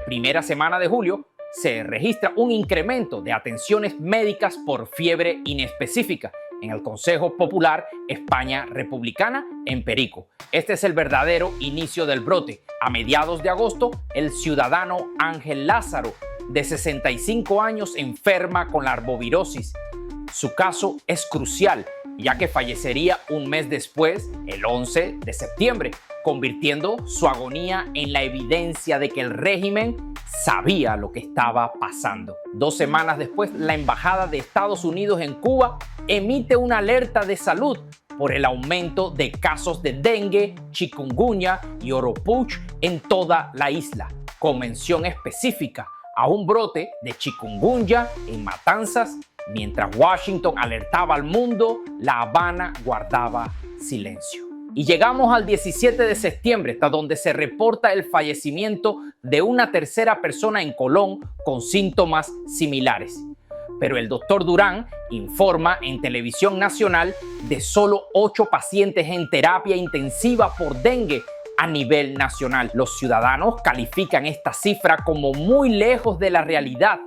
primera semana de julio se registra un incremento de atenciones médicas por fiebre inespecífica en el Consejo Popular España Republicana en Perico. Este es el verdadero inicio del brote. A mediados de agosto, el ciudadano Ángel Lázaro, de 65 años, enferma con la arbovirosis. Su caso es crucial, ya que fallecería un mes después, el 11 de septiembre, convirtiendo su agonía en la evidencia de que el régimen sabía lo que estaba pasando. 2 semanas después, la Embajada de Estados Unidos en Cuba emite una alerta de salud por el aumento de casos de dengue, chikungunya y oropouche en toda la isla, con mención específica a un brote de chikungunya en Matanzas. Mientras Washington alertaba al mundo, La Habana guardaba silencio. Y llegamos al 17 de septiembre, hasta donde se reporta el fallecimiento de una tercera persona en Colón con síntomas similares. Pero el doctor Durán informa en Televisión Nacional de solo 8 pacientes en terapia intensiva por dengue a nivel nacional. Los ciudadanos califican esta cifra como muy lejos de la realidad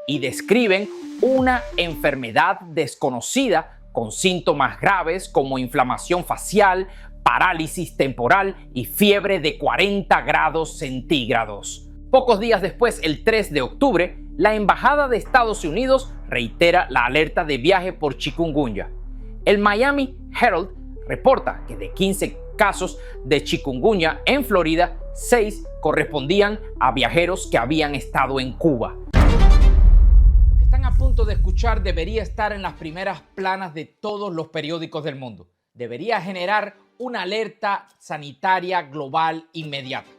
y describen una enfermedad desconocida con síntomas graves como inflamación facial, parálisis temporal y fiebre de 40 grados centígrados. Pocos días después, el 3 de octubre, la Embajada de Estados Unidos reitera la alerta de viaje por chikungunya. El Miami Herald reporta que de 15 casos de chikungunya en Florida, 6 correspondían a viajeros que habían estado en Cuba. Lo que están a punto de escuchar debería estar en las primeras planas de todos los periódicos del mundo. Debería generar una alerta sanitaria global inmediata.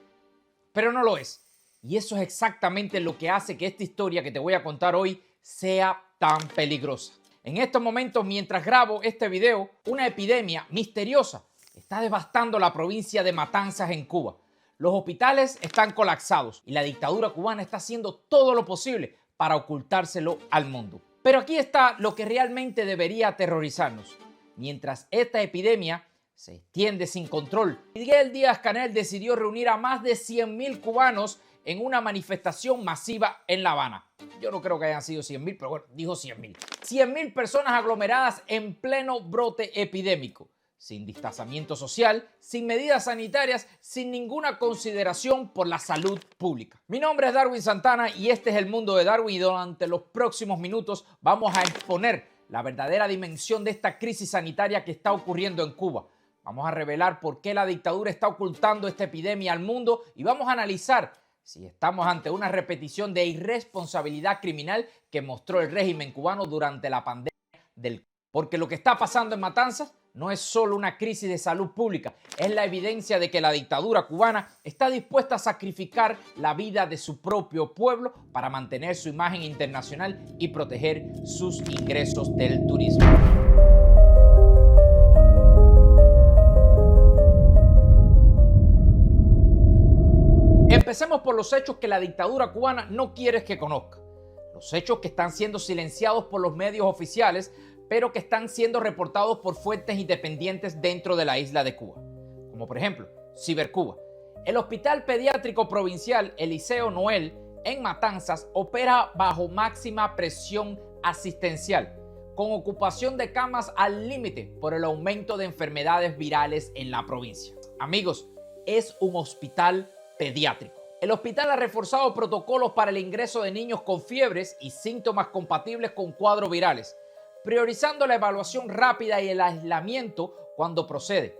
Pero no lo es. Y eso es exactamente lo que hace que esta historia que te voy a contar hoy sea tan peligrosa. En estos momentos, mientras grabo este video, una epidemia misteriosa está devastando la provincia de Matanzas en Cuba. Los hospitales están colapsados y la dictadura cubana está haciendo todo lo posible para ocultárselo al mundo. Pero aquí está lo que realmente debería aterrorizarnos. Mientras esta epidemia se extiende sin control, Miguel Díaz-Canel decidió reunir a más de 100.000 cubanos en una manifestación masiva en La Habana. Yo no creo que hayan sido 100.000, pero bueno, dijo 100.000. 100.000 personas aglomeradas en pleno brote epidémico, sin distanciamiento social, sin medidas sanitarias, sin ninguna consideración por la salud pública. Mi nombre es Darwin Santana y este es El Mundo de Darwin, y durante los próximos minutos vamos a exponer la verdadera dimensión de esta crisis sanitaria que está ocurriendo en Cuba. Vamos a revelar por qué la dictadura está ocultando esta epidemia al mundo y vamos a analizar si estamos ante una repetición de irresponsabilidad criminal que mostró el régimen cubano durante la pandemia del COVID. Porque lo que está pasando en Matanzas no es solo una crisis de salud pública, es la evidencia de que la dictadura cubana está dispuesta a sacrificar la vida de su propio pueblo para mantener su imagen internacional y proteger sus ingresos del turismo. Empecemos por los hechos que la dictadura cubana no quiere que conozca. Los hechos que están siendo silenciados por los medios oficiales, pero que están siendo reportados por fuentes independientes dentro de la isla de Cuba. Como por ejemplo, Cibercuba. El Hospital Pediátrico Provincial Eliseo Noel en Matanzas opera bajo máxima presión asistencial, con ocupación de camas al límite por el aumento de enfermedades virales en la provincia. Amigos, es un hospital pediátrico. El hospital ha reforzado protocolos para el ingreso de niños con fiebres y síntomas compatibles con cuadros virales, priorizando la evaluación rápida y el aislamiento cuando procede.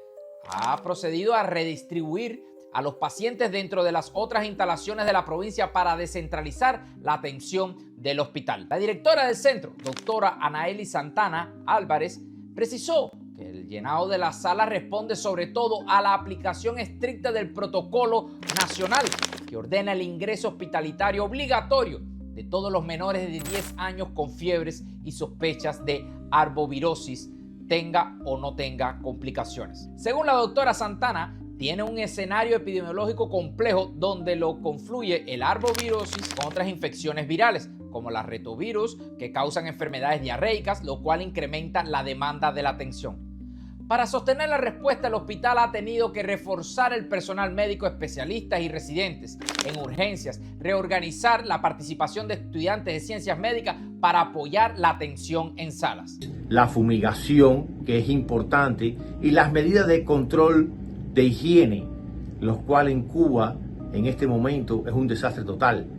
Ha procedido a redistribuir a los pacientes dentro de las otras instalaciones de la provincia para descentralizar la atención del hospital. La directora del centro, doctora Anaeli Santana Álvarez, precisó que el llenado de la sala responde sobre todo a la aplicación estricta del protocolo nacional que ordena el ingreso hospitalitario obligatorio de todos los menores de 10 años con fiebres y sospechas de arbovirosis, tenga o no tenga complicaciones. Según la doctora Santana, tiene un escenario epidemiológico complejo donde lo confluye el arbovirosis con otras infecciones virales, como las retovirus, que causan enfermedades diarreicas, lo cual incrementa la demanda de la atención. Para sostener la respuesta, el hospital ha tenido que reforzar el personal médico, especialistas y residentes en urgencias, reorganizar la participación de estudiantes de ciencias médicas para apoyar la atención en salas. La fumigación, que es importante, y las medidas de control de higiene, los cuales en Cuba en este momento es un desastre total.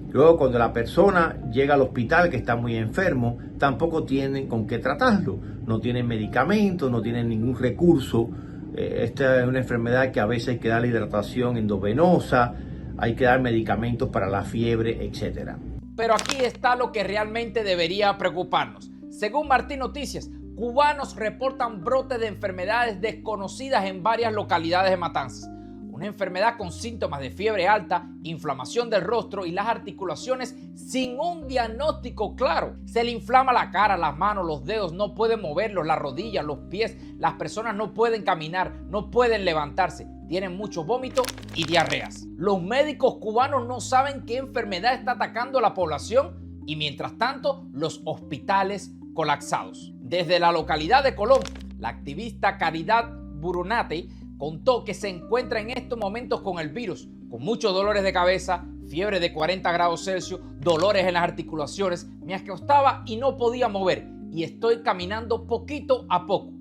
Luego, cuando la persona llega al hospital que está muy enfermo, tampoco tienen con qué tratarlo. No tienen medicamentos, no tienen ningún recurso. Esta es una enfermedad que a veces hay que dar hidratación endovenosa, hay que dar medicamentos para la fiebre, etc. Pero aquí está lo que realmente debería preocuparnos. Según Martín Noticias, cubanos reportan brotes de enfermedades desconocidas en varias localidades de Matanzas. Una enfermedad con síntomas de fiebre alta, inflamación del rostro y las articulaciones sin un diagnóstico claro. Se le inflama la cara, las manos, los dedos, no pueden moverlos, las rodillas, los pies. Las personas no pueden caminar, no pueden levantarse. Tienen mucho vómito y diarreas. Los médicos cubanos no saben qué enfermedad está atacando a la población y mientras tanto los hospitales colapsados. Desde la localidad de Colón, la activista Caridad Burunate contó que se encuentra en estos momentos con el virus, con muchos dolores de cabeza, fiebre de 40 grados Celsius, dolores en las articulaciones. Me acostaba y no podía mover y estoy caminando poquito a poco.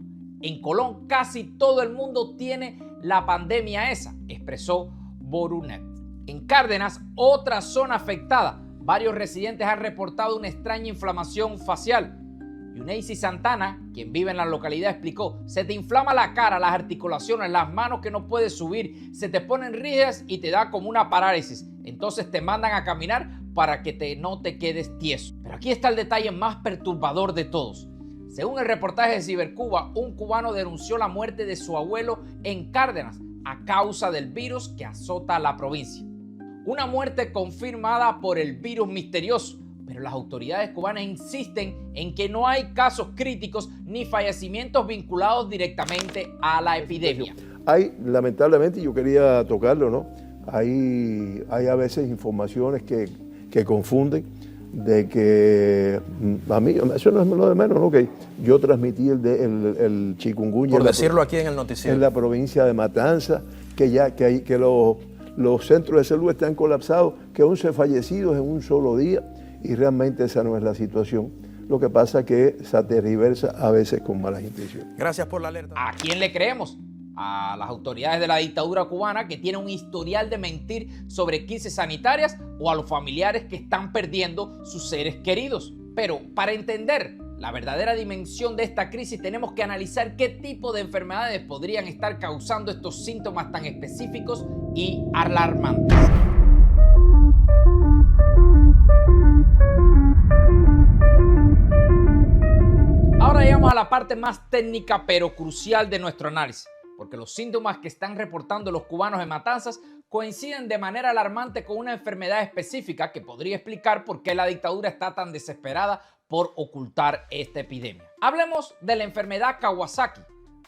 En Colón casi todo el mundo tiene la pandemia esa, expresó Borunet. En Cárdenas, otra zona afectada, varios residentes han reportado una extraña inflamación facial. Yuneisi Santana, quien vive en la localidad, explicó: se te inflama la cara, las articulaciones, las manos que no puedes subir, se te ponen rígidas y te da como una parálisis. Entonces te mandan a caminar para que no te quedes tieso. Pero aquí está el detalle más perturbador de todos. Según el reportaje de Cibercuba, un cubano denunció la muerte de su abuelo en Cárdenas a causa del virus que azota a la provincia. Una muerte confirmada por el virus misterioso. Pero las autoridades cubanas insisten en que no hay casos críticos ni fallecimientos vinculados directamente a la epidemia. Hay, lamentablemente, yo quería tocarlo, ¿no? Hay a veces informaciones que confunden, de que a mí, eso no es lo de menos, ¿no? Que yo transmití el chikungunya. Por decirlo aquí en el noticiero. En la provincia de Matanzas, que los centros de salud están colapsados, que 11 fallecidos en un solo día. Y realmente esa no es la situación. Lo que pasa es que se tergiversa a veces con malas intenciones. Gracias por la alerta. ¿A quién le creemos? ¿A las autoridades de la dictadura cubana que tienen un historial de mentir sobre crisis sanitarias o a los familiares que están perdiendo sus seres queridos? Pero para entender la verdadera dimensión de esta crisis tenemos que analizar qué tipo de enfermedades podrían estar causando estos síntomas tan específicos y alarmantes. Ahora llegamos a la parte más técnica pero crucial de nuestro análisis, porque los síntomas que están reportando los cubanos en Matanzas coinciden de manera alarmante con una enfermedad específica que podría explicar por qué la dictadura está tan desesperada por ocultar esta epidemia. Hablemos de la enfermedad Kawasaki,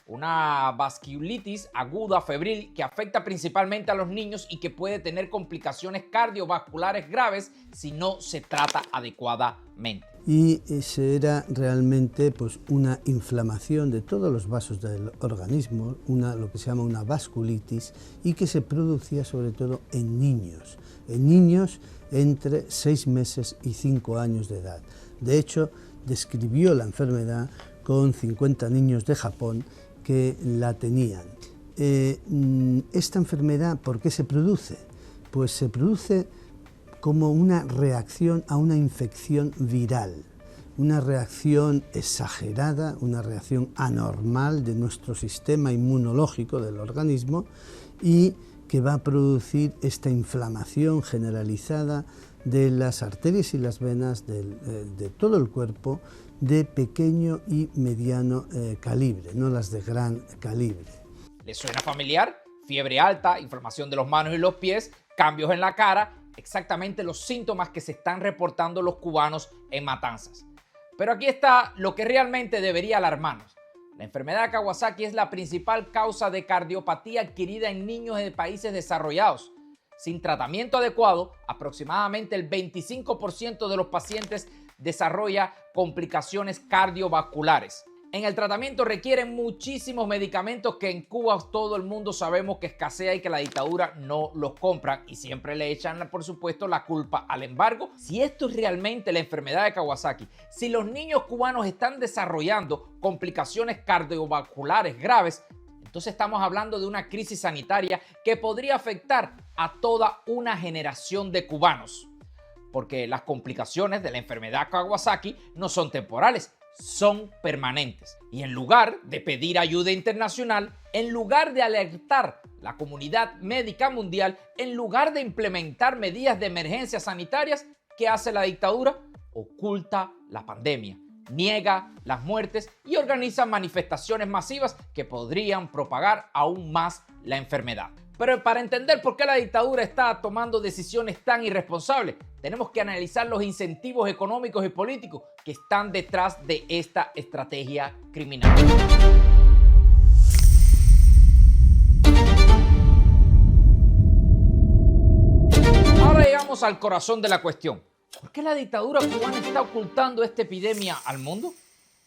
una vasculitis aguda febril que afecta principalmente a los niños y que puede tener complicaciones cardiovasculares graves si no se trata adecuadamente. Y era realmente pues, una inflamación de todos los vasos del organismo, lo que se llama una vasculitis, y que se producía sobre todo en niños entre 6 meses y 5 años de edad. De hecho, describió la enfermedad con 50 niños de Japón que la tenían. Esta enfermedad, ¿por qué se produce? Pues se produce como una reacción a una infección viral, una reacción exagerada, una reacción anormal de nuestro sistema inmunológico del organismo y que va a producir esta inflamación generalizada de las arterias y las venas de todo el cuerpo de pequeño y mediano calibre, no las de gran calibre. ¿Les suena familiar? Fiebre alta, inflamación de las manos y los pies, cambios en la cara, exactamente los síntomas que se están reportando los cubanos en Matanzas. Pero aquí está lo que realmente debería alarmarnos. La enfermedad de Kawasaki es la principal causa de cardiopatía adquirida en niños de países desarrollados. Sin tratamiento adecuado, aproximadamente el 25% de los pacientes desarrolla complicaciones cardiovasculares. En el tratamiento requieren muchísimos medicamentos que en Cuba todo el mundo sabemos que escasea y que la dictadura no los compra y siempre le echan, por supuesto, la culpa al embargo. Si esto es realmente la enfermedad de Kawasaki, si los niños cubanos están desarrollando complicaciones cardiovasculares graves, entonces estamos hablando de una crisis sanitaria que podría afectar a toda una generación de cubanos. Porque las complicaciones de la enfermedad Kawasaki no son temporales, son permanentes. Y en lugar de pedir ayuda internacional, en lugar de alertar la comunidad médica mundial, en lugar de implementar medidas de emergencia sanitarias, ¿qué hace la dictadura? Oculta la pandemia, niega las muertes y organiza manifestaciones masivas que podrían propagar aún más la enfermedad. Pero para entender por qué la dictadura está tomando decisiones tan irresponsables, tenemos que analizar los incentivos económicos y políticos que están detrás de esta estrategia criminal. Ahora llegamos al corazón de la cuestión. ¿Por qué la dictadura cubana está ocultando esta epidemia al mundo?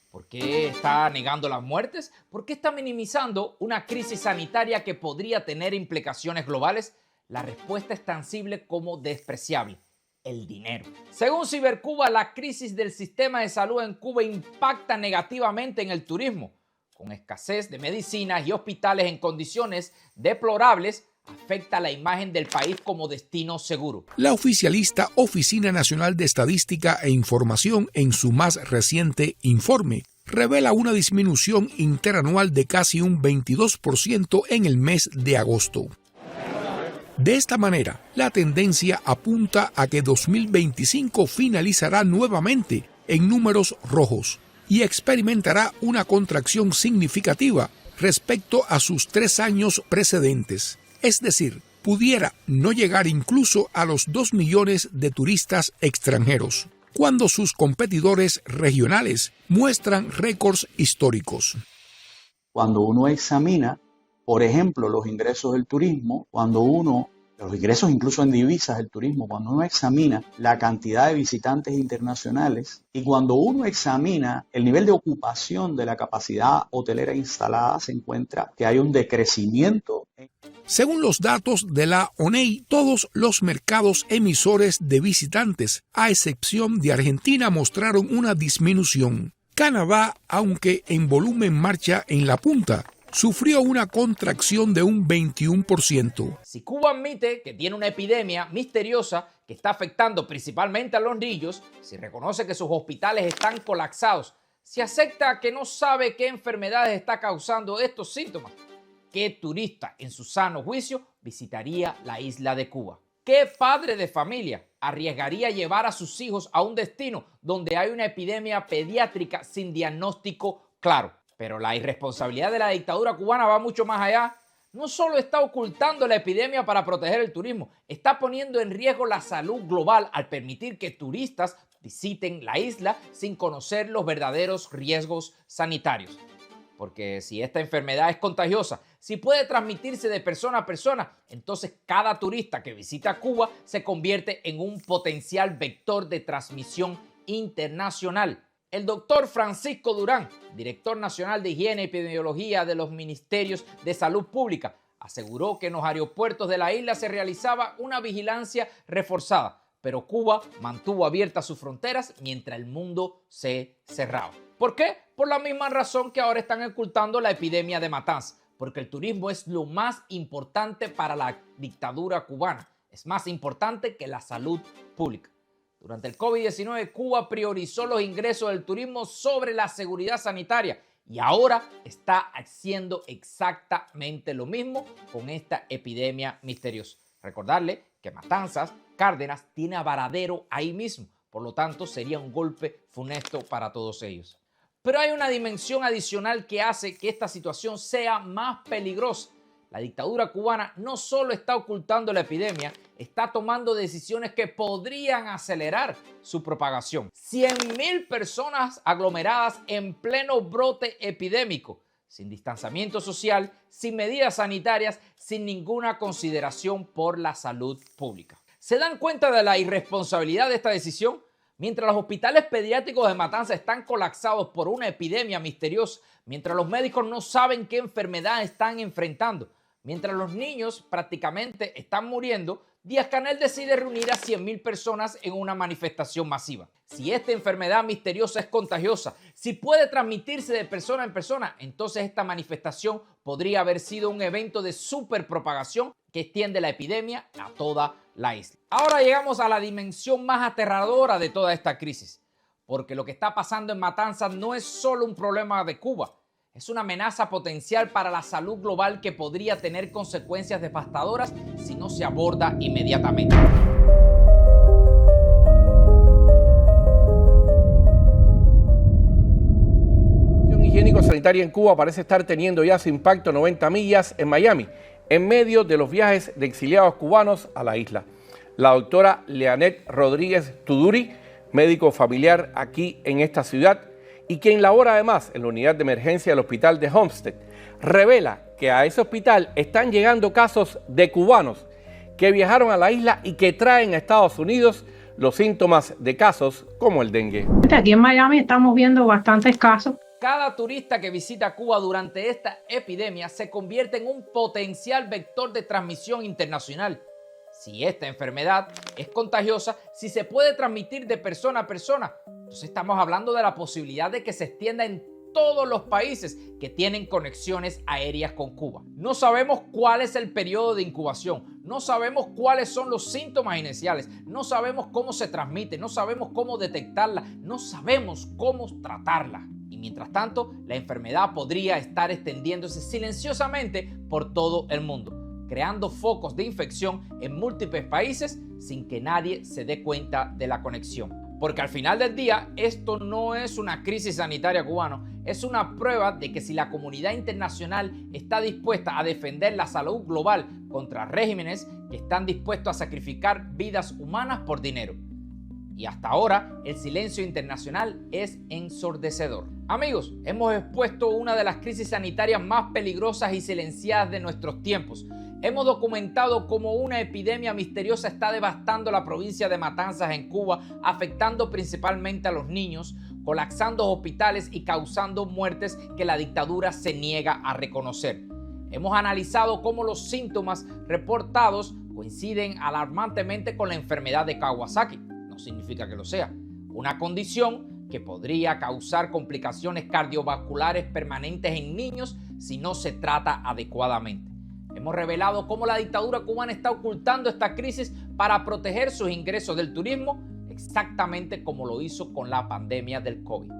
¿Por qué está negando las muertes? ¿Por qué está minimizando una crisis sanitaria que podría tener implicaciones globales? La respuesta es tan simple como despreciable: el dinero. Según Cibercuba, la crisis del sistema de salud en Cuba impacta negativamente en el turismo. Con escasez de medicinas y hospitales en condiciones deplorables, afecta la imagen del país como destino seguro. La oficialista Oficina Nacional de Estadística e Información, en su más reciente informe, revela una disminución interanual de casi un 22% en el mes de agosto. De esta manera, la tendencia apunta a que 2025 finalizará nuevamente en números rojos y experimentará una contracción significativa respecto a sus 3 años precedentes. Es decir, pudiera no llegar incluso a los 2 millones de turistas extranjeros, cuando sus competidores regionales muestran récords históricos. Cuando uno examina, por ejemplo, los ingresos del turismo, los ingresos incluso en divisas del turismo, cuando uno examina la cantidad de visitantes internacionales y cuando uno examina el nivel de ocupación de la capacidad hotelera instalada, se encuentra que hay un decrecimiento. Según los datos de la ONEI, todos los mercados emisores de visitantes, a excepción de Argentina, mostraron una disminución. Canadá, aunque en volumen marcha en la punta, sufrió una contracción de un 21%. Si Cuba admite que tiene una epidemia misteriosa que está afectando principalmente a los niños, si reconoce que sus hospitales están colapsados, si acepta que no sabe qué enfermedades está causando estos síntomas, ¿qué turista en su sano juicio visitaría la isla de Cuba? ¿Qué padre de familia arriesgaría llevar a sus hijos a un destino donde hay una epidemia pediátrica sin diagnóstico claro? Pero la irresponsabilidad de la dictadura cubana va mucho más allá. No solo está ocultando la epidemia para proteger el turismo, está poniendo en riesgo la salud global al permitir que turistas visiten la isla sin conocer los verdaderos riesgos sanitarios. Porque si esta enfermedad es contagiosa, si puede transmitirse de persona a persona, entonces cada turista que visita Cuba se convierte en un potencial vector de transmisión internacional. El doctor Francisco Durán, director nacional de Higiene y Epidemiología de los Ministerios de Salud Pública, aseguró que en los aeropuertos de la isla se realizaba una vigilancia reforzada, pero Cuba mantuvo abiertas sus fronteras mientras el mundo se cerraba. ¿Por qué? Por la misma razón que ahora están ocultando la epidemia de Matanzas, porque el turismo es lo más importante para la dictadura cubana, es más importante que la salud pública. Durante el COVID-19, Cuba priorizó los ingresos del turismo sobre la seguridad sanitaria y ahora está haciendo exactamente lo mismo con esta epidemia misteriosa. Recordarle que Matanzas, Cárdenas, tiene a Varadero ahí mismo, por lo tanto sería un golpe funesto para todos ellos. Pero hay una dimensión adicional que hace que esta situación sea más peligrosa. La dictadura cubana no solo está ocultando la epidemia, está tomando decisiones que podrían acelerar su propagación. 100.000 personas aglomeradas en pleno brote epidémico, sin distanciamiento social, sin medidas sanitarias, sin ninguna consideración por la salud pública. ¿Se dan cuenta de la irresponsabilidad de esta decisión? Mientras los hospitales pediátricos de Matanzas están colapsados por una epidemia misteriosa, mientras los médicos no saben qué enfermedad están enfrentando, mientras los niños prácticamente están muriendo, Díaz-Canel decide reunir a 100.000 personas en una manifestación masiva. Si esta enfermedad misteriosa es contagiosa, si puede transmitirse de persona en persona, entonces esta manifestación podría haber sido un evento de superpropagación que extiende la epidemia a toda la isla. Ahora llegamos a la dimensión más aterradora de toda esta crisis, porque lo que está pasando en Matanzas no es solo un problema de Cuba, es una amenaza potencial para la salud global que podría tener consecuencias devastadoras si no se aborda inmediatamente. La situación higiénico-sanitaria en Cuba parece estar teniendo ya su impacto 90 millas en Miami, en medio de los viajes de exiliados cubanos a la isla. La doctora Leanet Rodríguez Tuduri, médico familiar aquí en esta ciudad, y quien labora además en la unidad de emergencia del hospital de Homestead, revela que a ese hospital están llegando casos de cubanos que viajaron a la isla y que traen a Estados Unidos los síntomas de casos como el dengue. Aquí en Miami estamos viendo bastantes casos. Cada turista que visita Cuba durante esta epidemia se convierte en un potencial vector de transmisión internacional. Si esta enfermedad es contagiosa, si se puede transmitir de persona a persona, entonces estamos hablando de la posibilidad de que se extienda en todos los países que tienen conexiones aéreas con Cuba. No sabemos cuál es el periodo de incubación, no sabemos cuáles son los síntomas iniciales, no sabemos cómo se transmite, no sabemos cómo detectarla, no sabemos cómo tratarla. Y mientras tanto, la enfermedad podría estar extendiéndose silenciosamente por todo el mundo, creando focos de infección en múltiples países sin que nadie se dé cuenta de la conexión. Porque al final del día, esto no es una crisis sanitaria cubana, es una prueba de que si la comunidad internacional está dispuesta a defender la salud global contra regímenes que están dispuestos a sacrificar vidas humanas por dinero. Y hasta ahora, el silencio internacional es ensordecedor. Amigos, hemos expuesto una de las crisis sanitarias más peligrosas y silenciadas de nuestros tiempos. Hemos documentado cómo una epidemia misteriosa está devastando la provincia de Matanzas en Cuba, afectando principalmente a los niños, colapsando hospitales y causando muertes que la dictadura se niega a reconocer. Hemos analizado cómo los síntomas reportados coinciden alarmantemente con la enfermedad de Kawasaki. No significa que lo sea. Una condición que podría causar complicaciones cardiovasculares permanentes en niños si no se trata adecuadamente. Hemos revelado cómo la dictadura cubana está ocultando esta crisis para proteger sus ingresos del turismo, exactamente como lo hizo con la pandemia del COVID.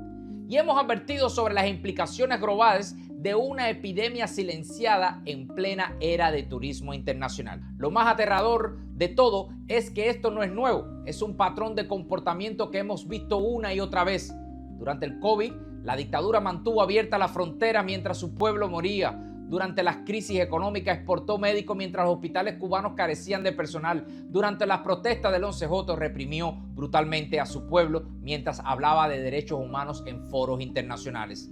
Y hemos advertido sobre las implicaciones globales de una epidemia silenciada en plena era de turismo internacional. Lo más aterrador de todo es que esto no es nuevo, es un patrón de comportamiento que hemos visto una y otra vez. Durante el COVID, la dictadura mantuvo abierta la frontera mientras su pueblo moría. Durante las crisis económicas exportó médicos mientras los hospitales cubanos carecían de personal. Durante las protestas del 11J reprimió brutalmente a su pueblo mientras hablaba de derechos humanos en foros internacionales.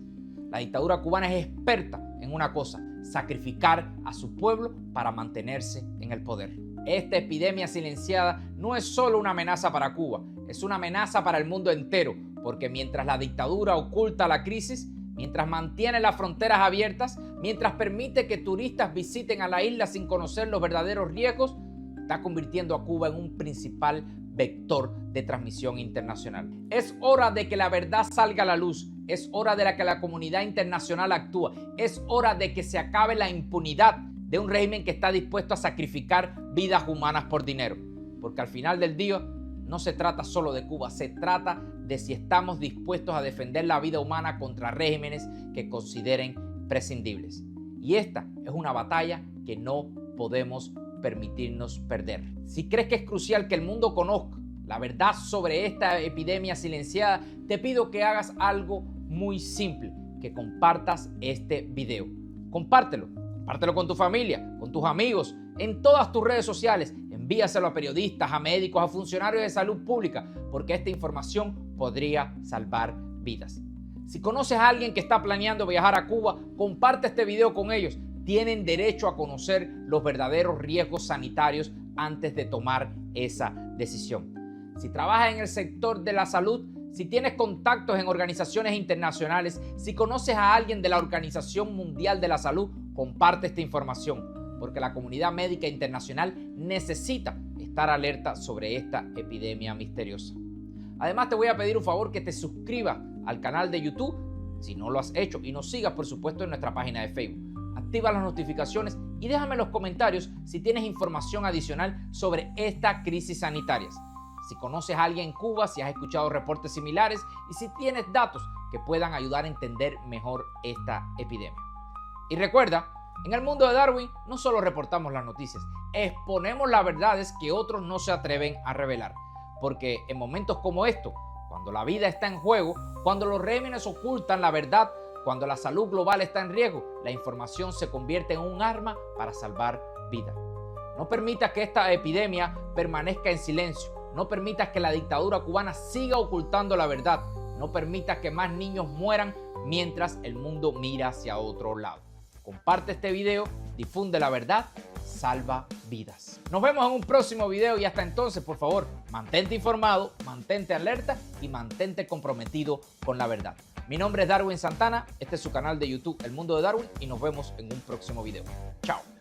La dictadura cubana es experta en una cosa: sacrificar a su pueblo para mantenerse en el poder. Esta epidemia silenciada no es solo una amenaza para Cuba, es una amenaza para el mundo entero, porque mientras la dictadura oculta la crisis, mientras mantiene las fronteras abiertas, mientras permite que turistas visiten a la isla sin conocer los verdaderos riesgos, está convirtiendo a Cuba en un principal vector de transmisión internacional. Es hora de que la verdad salga a la luz, es hora de que la comunidad internacional actúe, es hora de que se acabe la impunidad de un régimen que está dispuesto a sacrificar vidas humanas por dinero. Porque al final del día, no se trata solo de Cuba, se trata de si estamos dispuestos a defender la vida humana contra regímenes que consideren prescindibles. Y esta es una batalla que no podemos permitirnos perder. Si crees que es crucial que el mundo conozca la verdad sobre esta epidemia silenciada, te pido que hagas algo muy simple, que compartas este video. Compártelo con tu familia, con tus amigos, en todas tus redes sociales. Envíaselo a periodistas, a médicos, a funcionarios de salud pública, porque esta información podría salvar vidas. Si conoces a alguien que está planeando viajar a Cuba, comparte este video con ellos. Tienen derecho a conocer los verdaderos riesgos sanitarios antes de tomar esa decisión. si trabajas en el sector de la salud, si tienes contactos en organizaciones internacionales, si conoces a alguien de la Organización Mundial de la Salud, comparte esta información, porque la comunidad médica internacional necesita estar alerta sobre esta epidemia misteriosa. Además, te voy a pedir un favor, que te suscribas al canal de YouTube si no lo has hecho y nos sigas, por supuesto, en nuestra página de Facebook. Activa las notificaciones y déjame en los comentarios si tienes información adicional sobre esta crisis sanitaria. Si conoces a alguien en Cuba, si has escuchado reportes similares y si tienes datos que puedan ayudar a entender mejor esta epidemia. Y recuerda, en el mundo de Darwin no solo reportamos las noticias, exponemos las verdades que otros no se atreven a revelar. Porque en momentos como estos, cuando la vida está en juego, cuando los regímenes ocultan la verdad, cuando la salud global está en riesgo, la información se convierte en un arma para salvar vidas. No permitas que esta epidemia permanezca en silencio. No permitas que la dictadura cubana siga ocultando la verdad. No permitas que más niños mueran mientras el mundo mira hacia otro lado. Comparte este video, difunde la verdad, salva vidas. Nos vemos en un próximo video y hasta entonces, por favor, mantente informado, mantente alerta y mantente comprometido con la verdad. Mi nombre es Darwin Santana, este es su canal de YouTube El Mundo de Darwin y nos vemos en un próximo video. Chao.